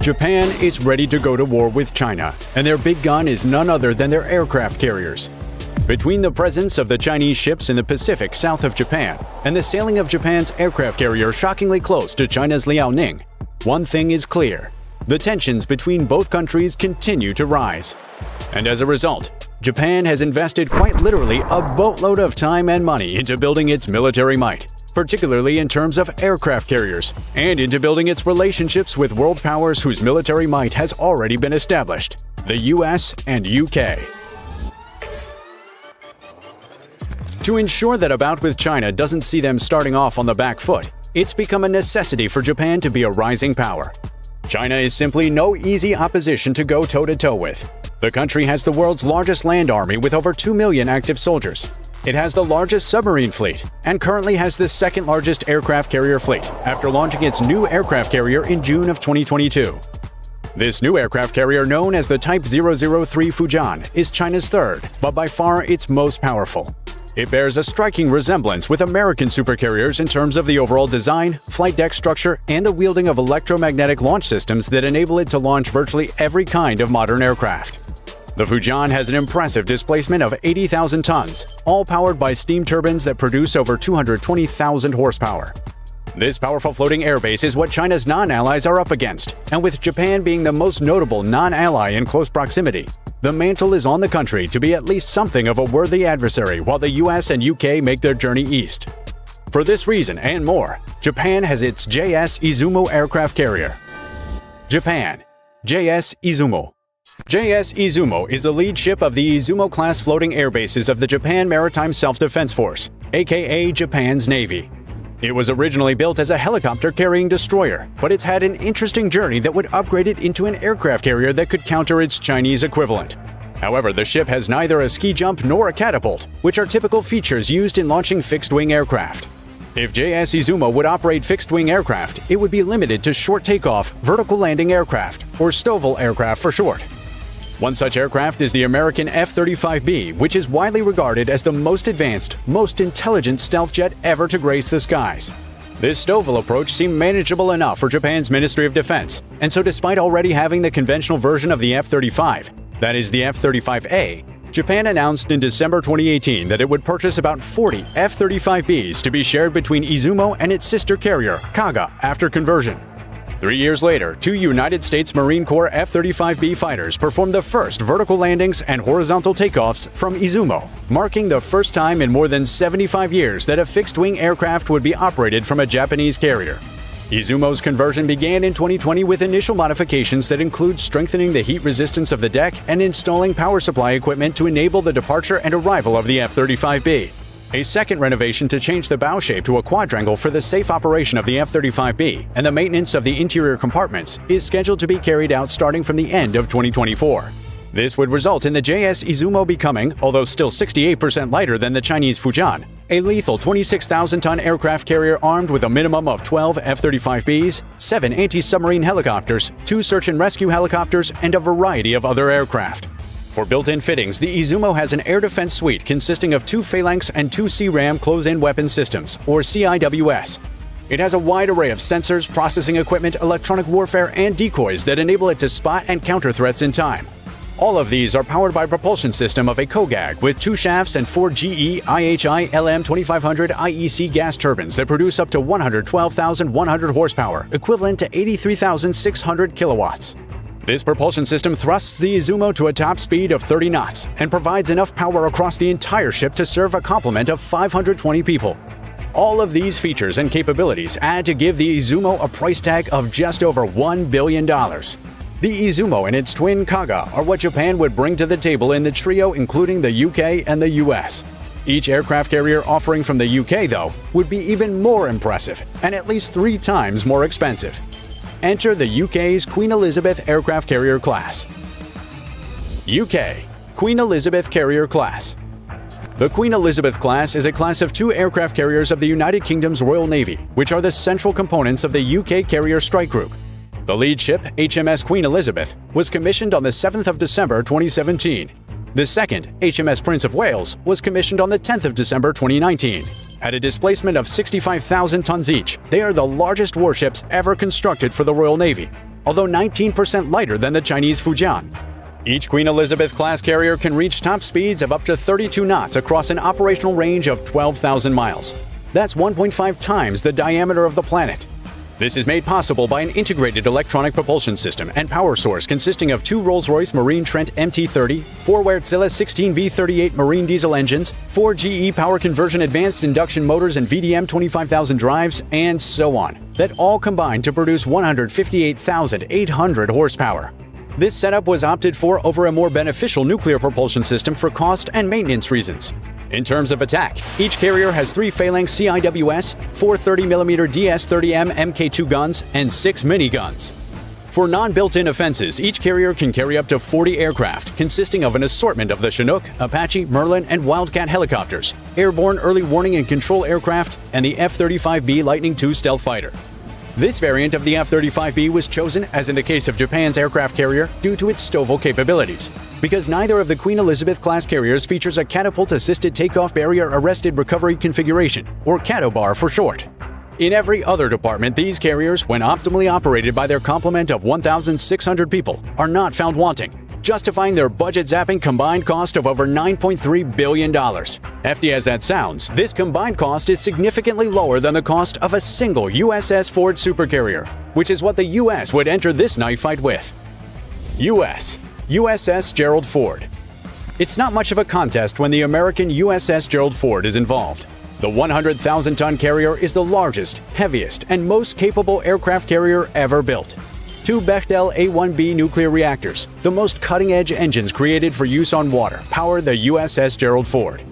Japan is ready to go to war with China, and their big gun is none other than their aircraft carriers. Between the presence of the Chinese ships in the Pacific south of Japan and the sailing of Japan's aircraft carrier shockingly close to China's Liaoning, one thing is clear: the tensions between both countries continue to rise. And as a result, Japan has invested quite literally a boatload of time and money into building its military might, particularly in terms of aircraft carriers, and into building its relationships with world powers whose military might has already been established: the US and UK. To ensure that a bout with China doesn't see them starting off on the back foot, it's become a necessity for Japan to be a rising power. China is simply no easy opposition to go toe-to-toe with. The country has the world's largest land army with over 2 million active soldiers. It has the largest submarine fleet and currently has the second largest aircraft carrier fleet after launching its new aircraft carrier in June of 2022. This new aircraft carrier, known as the Type 003 Fujian, is China's third, but by far its most powerful. It bears a striking resemblance with American supercarriers in terms of the overall design, flight deck structure, and the wielding of electromagnetic launch systems that enable it to launch virtually every kind of modern aircraft. The Fujian has an impressive displacement of 80,000 tons, all powered by steam turbines that produce over 220,000 horsepower. This powerful floating airbase is what China's non-allies are up against, and with Japan being the most notable non-ally in close proximity, the mantle is on the country to be at least something of a worthy adversary while the US and UK make their journey east. For this reason and more, Japan has its JS Izumo aircraft carrier. Japan. JS Izumo. JS Izumo is the lead ship of the Izumo-class floating airbases of the Japan Maritime Self-Defense Force, aka Japan's Navy. It was originally built as a helicopter-carrying destroyer, but it's had an interesting journey that would upgrade it into an aircraft carrier that could counter its Chinese equivalent. However, the ship has neither a ski jump nor a catapult, which are typical features used in launching fixed-wing aircraft. If JS Izumo would operate fixed-wing aircraft, it would be limited to short takeoff, vertical landing aircraft, or STOVL aircraft for short. One such aircraft is the American F-35B, which is widely regarded as the most advanced, most intelligent stealth jet ever to grace the skies. This STOVL approach seemed manageable enough for Japan's Ministry of Defense, and so despite already having the conventional version of the F-35, that is the F-35A, Japan announced in December 2018 that it would purchase about 40 F-35Bs to be shared between Izumo and its sister carrier, Kaga, after conversion. 3 years later, 2 United States Marine Corps F-35B fighters performed the first vertical landings and horizontal takeoffs from Izumo, marking the first time in more than 75 years that a fixed-wing aircraft would be operated from a Japanese carrier. Izumo's conversion began in 2020 with initial modifications that include strengthening the heat resistance of the deck and installing power supply equipment to enable the departure and arrival of the F-35B. A second renovation to change the bow shape to a quadrangle for the safe operation of the F-35B and the maintenance of the interior compartments is scheduled to be carried out starting from the end of 2024. This would result in the JS Izumo becoming, although still 68% lighter than the Chinese Fujian, a lethal 26,000-ton aircraft carrier armed with a minimum of 12 F-35Bs, 7 anti-submarine helicopters, 2 search and rescue helicopters, and a variety of other aircraft. For built-in fittings, the Izumo has an air defense suite consisting of 2 Phalanx and 2 CRAM close-in weapon systems, or CIWS. It has a wide array of sensors, processing equipment, electronic warfare, and decoys that enable it to spot and counter threats in time. All of these are powered by a propulsion system of a KOGAG with 2 shafts and 4 GE IHI LM2500 IEC gas turbines that produce up to 112,100 horsepower, equivalent to 83,600 kilowatts. This propulsion system thrusts the Izumo to a top speed of 30 knots and provides enough power across the entire ship to serve a complement of 520 people. All of these features and capabilities add to give the Izumo a price tag of just over $1 billion. The Izumo and its twin Kaga are what Japan would bring to the table in the trio, including the UK and the US. Each aircraft carrier offering from the UK, though, would be even more impressive and at least 3 times more expensive. Enter the UK's Queen Elizabeth aircraft carrier class. UK Queen Elizabeth Carrier Class. The Queen Elizabeth class is a class of 2 aircraft carriers of the United Kingdom's Royal Navy, which are the central components of the UK Carrier Strike Group. The lead ship, HMS Queen Elizabeth, was commissioned on the 7th of December 2017. The second, HMS Prince of Wales, was commissioned on the 10th of December 2019. At a displacement of 65,000 tons each, they are the largest warships ever constructed for the Royal Navy. although 19% lighter than the Chinese Fujian. Each Queen Elizabeth-class carrier can reach top speeds of up to 32 knots across an operational range of 12,000 miles. That's 1.5 times the diameter of the planet. This is made possible by an integrated electronic propulsion system and power source consisting of 2 Rolls-Royce Marine Trent MT-30, 4 Wärtsilä 16V38 marine diesel engines, 4 GE Power Conversion advanced induction motors and VDM 25,000 drives, and so on, that all combine to produce 158,800 horsepower. This setup was opted for over a more beneficial nuclear propulsion system for cost and maintenance reasons. In terms of attack, each carrier has 3 Phalanx CIWS, 4 30mm DS-30M Mk2 guns, and 6 miniguns. For non-built-in offenses, each carrier can carry up to 40 aircraft, consisting of an assortment of the Chinook, Apache, Merlin, and Wildcat helicopters, airborne early warning and control aircraft, and the F-35B Lightning II stealth fighter. This variant of the F-35B was chosen, as in the case of Japan's aircraft carrier, due to its STOVL capabilities, because neither of the Queen Elizabeth-class carriers features a catapult-assisted takeoff barrier-arrested recovery configuration, or CATOBAR for short. In every other department, these carriers, when optimally operated by their complement of 1,600 people, are not found wanting, justifying their budget-zapping combined cost of over $9.3 billion. Hefty as that sounds, this combined cost is significantly lower than the cost of a single USS Ford supercarrier, which is what the U.S. would enter this knife fight with. USS Gerald Ford. It's not much of a contest when the American USS Gerald Ford is involved. The 100,000-ton carrier is the largest, heaviest, and most capable aircraft carrier ever built. 2 Bechtel A-1B nuclear reactors, the most cutting-edge engines created for use on water, power the USS Gerald Ford.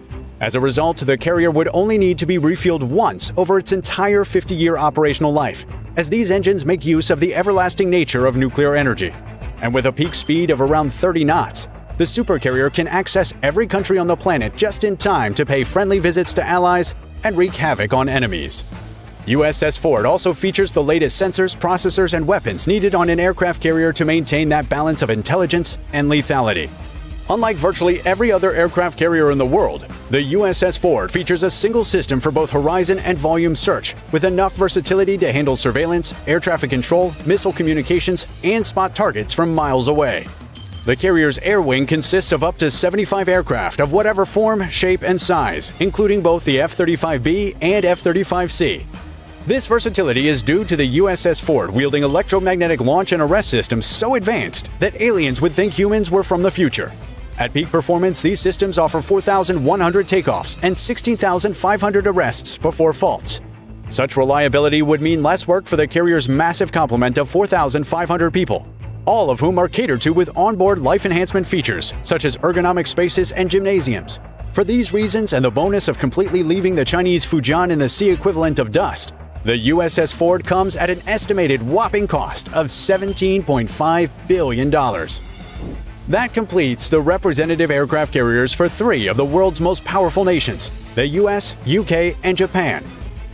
As a result, the carrier would only need to be refueled once over its entire 50-year operational life, as these engines make use of the everlasting nature of nuclear energy. And with a peak speed of around 30 knots, the supercarrier can access every country on the planet just in time to pay friendly visits to allies and wreak havoc on enemies. USS Ford also features the latest sensors, processors, and weapons needed on an aircraft carrier to maintain that balance of intelligence and lethality. Unlike virtually every other aircraft carrier in the world, the USS Ford features a single system for both horizon and volume search, with enough versatility to handle surveillance, air traffic control, missile communications, and spot targets from miles away. The carrier's air wing consists of up to 75 aircraft of whatever form, shape, and size, including both the F-35B and F-35C. This versatility is due to the USS Ford wielding electromagnetic launch and arrest systems so advanced that aliens would think humans were from the future. At peak performance, these systems offer 4,100 takeoffs and 16,500 arrests before faults. Such reliability would mean less work for the carrier's massive complement of 4,500 people, all of whom are catered to with onboard life enhancement features such as ergonomic spaces and gymnasiums. For these reasons and the bonus of completely leaving the Chinese Fujian in the sea equivalent of dust, the USS Ford comes at an estimated whopping cost of $17.5 billion. That completes the representative aircraft carriers for 3 of the world's most powerful nations, the US, UK, and Japan.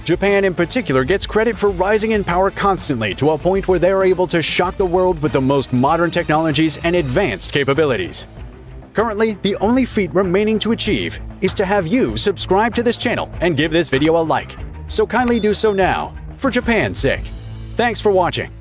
Japan in particular gets credit for rising in power constantly to a point where they are able to shock the world with the most modern technologies and advanced capabilities. Currently, the only feat remaining to achieve is to have you subscribe to this channel and give this video a like. So kindly do so now, for Japan's sake. Thanks for watching.